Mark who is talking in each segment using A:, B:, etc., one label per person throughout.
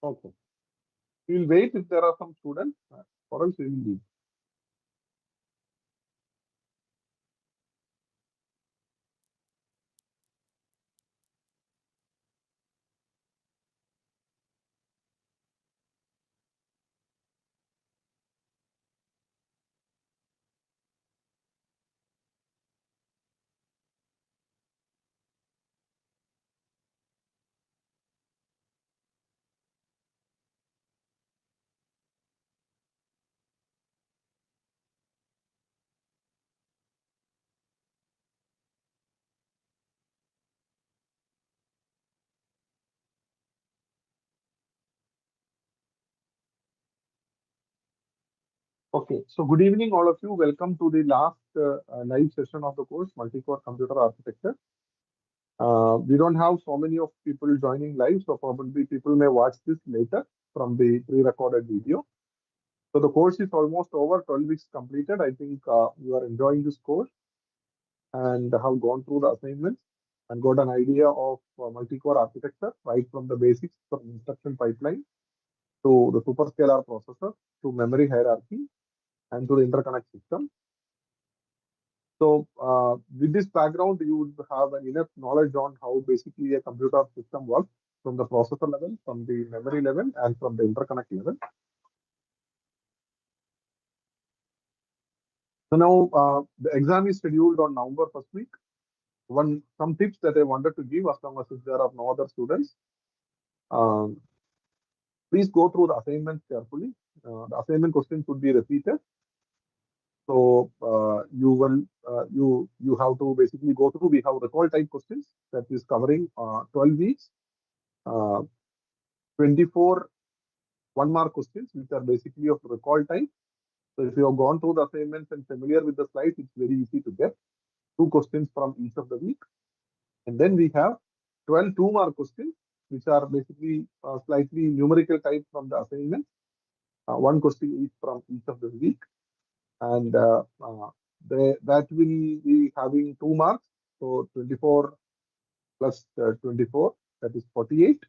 A: Okay. We will wait if there are some students, or else we will leave. Okay, so good evening, all of you. Welcome to the last live session of the course, Multi-Core Computer Architecture. We don't have so many of people joining live, so probably people may watch this later from the pre-recorded video. So the course is almost over, 12 weeks completed. I think you are enjoying this course and have gone through the assignments and got an idea of multi-core architecture, right from the basics, from instruction pipeline to the superscalar processor to memory hierarchy and to the interconnect system. So with this background, you would have an enough knowledge on how basically a computer system works from the processor level, from the memory level, and from the interconnect level. So now the exam is scheduled on November 1st week. Some tips that I wanted to give, as long as if there are no other students. Please go through the assignments carefully. The assignment questions would be repeated. So you have to basically go through. We have recall type questions that is covering 12 weeks, 24 1-mark questions, which are basically of recall type. So if you have gone through the assignments and familiar with the slides, it's very easy to get 2 questions from each of the week. And then we have 12 2-mark questions, which are basically slightly numerical type from the assignment. 1 question each from each of the week. And that will be having 2 marks. So 24 plus 24, that is 48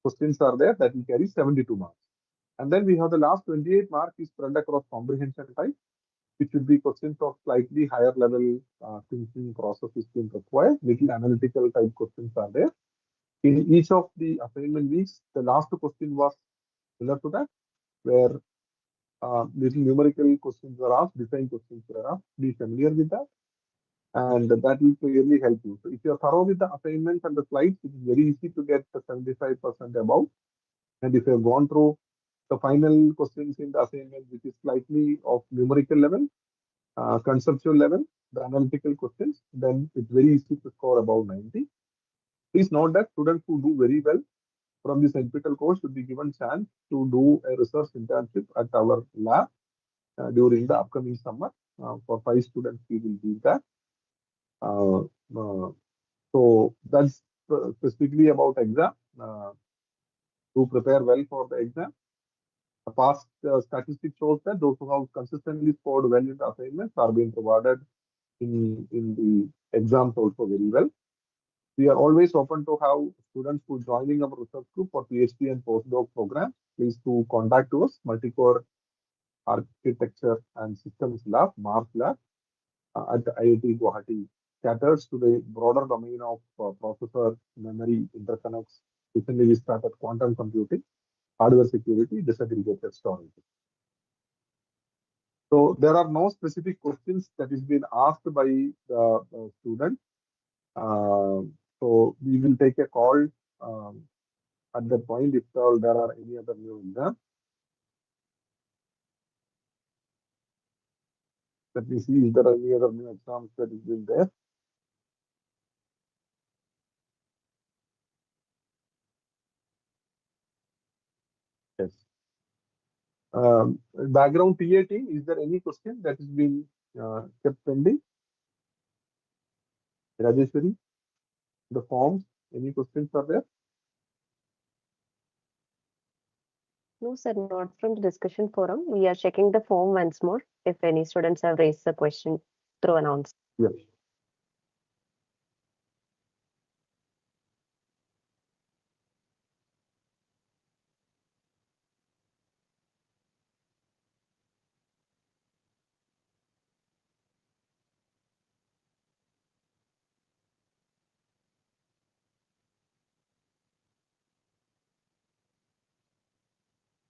A: questions are there that will carry 72 marks. And then we have the last 28 mark is spread across comprehension type, which would be questions of slightly higher level thinking process is being required. Little analytical type questions are there. In each of the assignment weeks, the last question was similar to that, where little numerical questions were asked, design questions were asked. Be familiar with that, and that will clearly help you. So if you are thorough with the assignments and the slides, it is very easy to get the 75% above. And if you have gone through the final questions in the assignment, which is slightly of numerical level, conceptual level, the analytical questions, then it's very easy to score above 90. Please note that students who do very well from this NPTEL course should be given chance to do a research internship at our lab during the upcoming summer. For 5 students, we will give that. So that's specifically about exam. To prepare well for the exam. The past statistics shows that those who have consistently scored well in the assignments are being rewarded in the exams also very well. We are always open to have students who joining our research group for PhD and postdoc programs. Please do contact us, Multi-Core Architecture and Systems Lab, MARS Lab, at IIT Guwahati, caters to the broader domain of processor, memory, interconnects. Recently, we started quantum computing, hardware security, disaggregated storage. So there are no specific questions that is being asked by the student. So we will take a call at that point if there are any other new exams. Let me see if there are any other new exams that is been there. Yes. Background TAT, is there any question that has been kept pending? Rajeshwari, the forms, any questions are there?
B: No, sir, not from the discussion forum. We are checking the form once more if any students have raised the question through an answer.
A: Yes.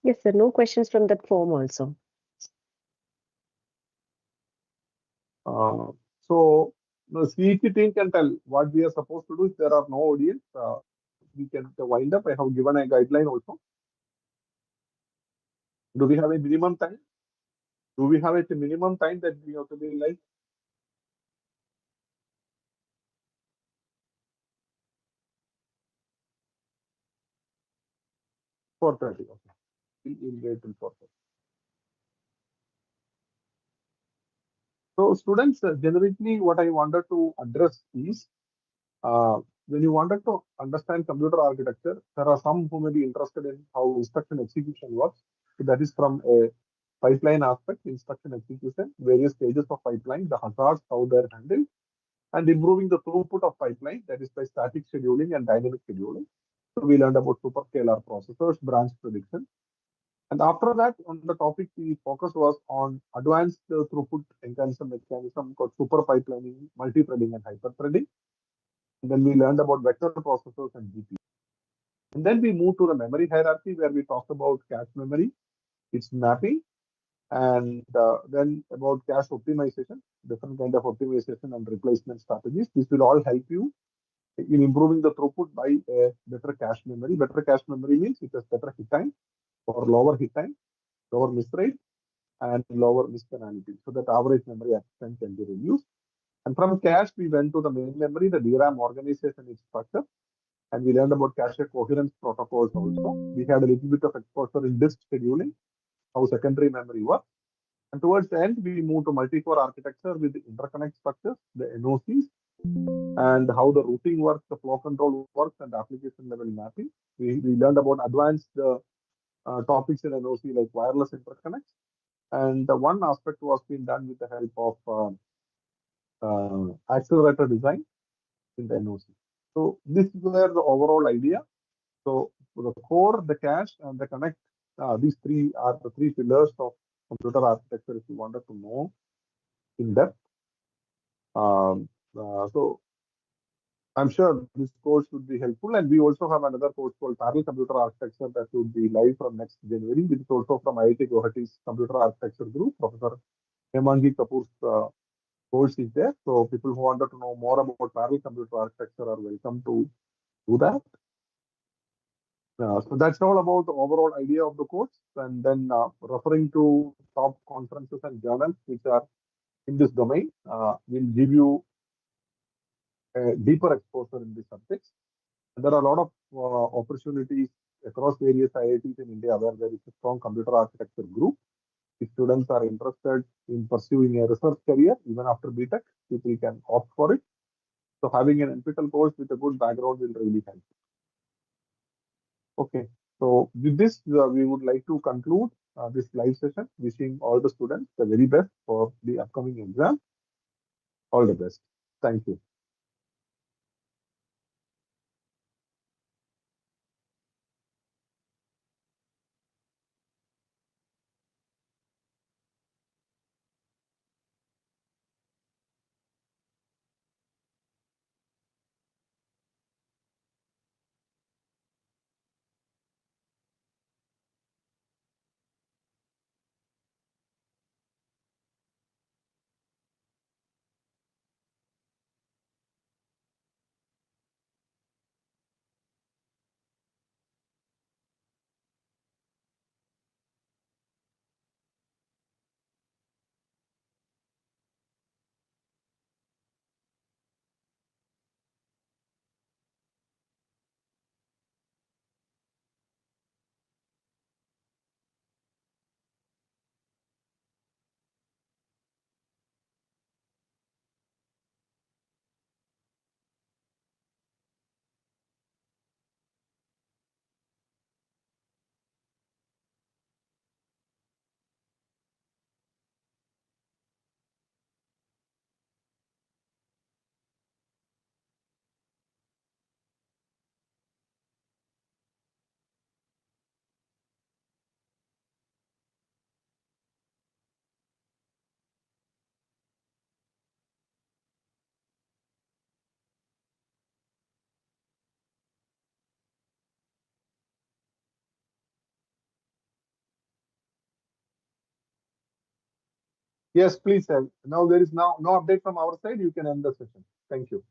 B: Yes, sir. No questions from that form also.
A: So the CET team can tell what we are supposed to do. If there are no audience, we can wind up. I have given a guideline also. Do we have a minimum time? Do we have a minimum time that we have to be like 4:30? Okay, we'll wait till 4:30. So students, generically, what I wanted to address is when you wanted to understand computer architecture, there are some who may be interested in how instruction execution works. So that is from a pipeline aspect, instruction execution, various stages of pipeline, the hazards, how they're handled, and improving the throughput of pipeline, that is by static scheduling and dynamic scheduling. So we learned about superscalar processors, branch prediction. And after that, on the topic, the focus was on advanced throughput mechanism called super pipelining, multi-threading, and hyper-threading. And then we learned about vector processors and GPU. And then we moved to the memory hierarchy where we talked about cache memory, its mapping, and then about cache optimization, different kind of optimization and replacement strategies. This will all help you in improving the throughput by a better cache memory. Better cache memory means it has better hit time or lower hit time, lower miss rate, and lower miss penalty, so that average memory access can be reduced. And from cache, we went to the main memory, the DRAM organization is structure, and we learned about cache coherence protocols also. We had a little bit of exposure in disk scheduling, how secondary memory works. And towards the end, we moved to multi-core architecture with the interconnect structures, the NOCs, and how the routing works, the flow control works, and application level mapping. We learned about advanced topics in NOC like wireless interconnects. And one aspect was being done with the help of accelerator design in the NOC. So this is where the overall idea. So the core, the cache, and the connect, these three are the three pillars of computer architecture if you wanted to know in depth. So I'm sure this course would be helpful. And we also have another course called Parallel Computer Architecture that would be live from next January, which is also from IIT Guwahati's Computer Architecture Group. Professor Hemangi Kapoor's course is there. So people who wanted to know more about parallel computer architecture are welcome to do that. So that's all about the overall idea of the course. And then referring to top conferences and journals which are in this domain will give you a deeper exposure in these subjects. And there are a lot of opportunities across various IITs in India where there is a strong computer architecture group. If students are interested in pursuing a research career, even after BTech, people can opt for it. So having an NPTEL course with a good background will really help. Okay. So with this, we would like to conclude this live session, wishing all the students the very best for the upcoming exam. All the best. Thank you. Yes, please, sir. Now there is no update from our side. You can end the session. Thank you.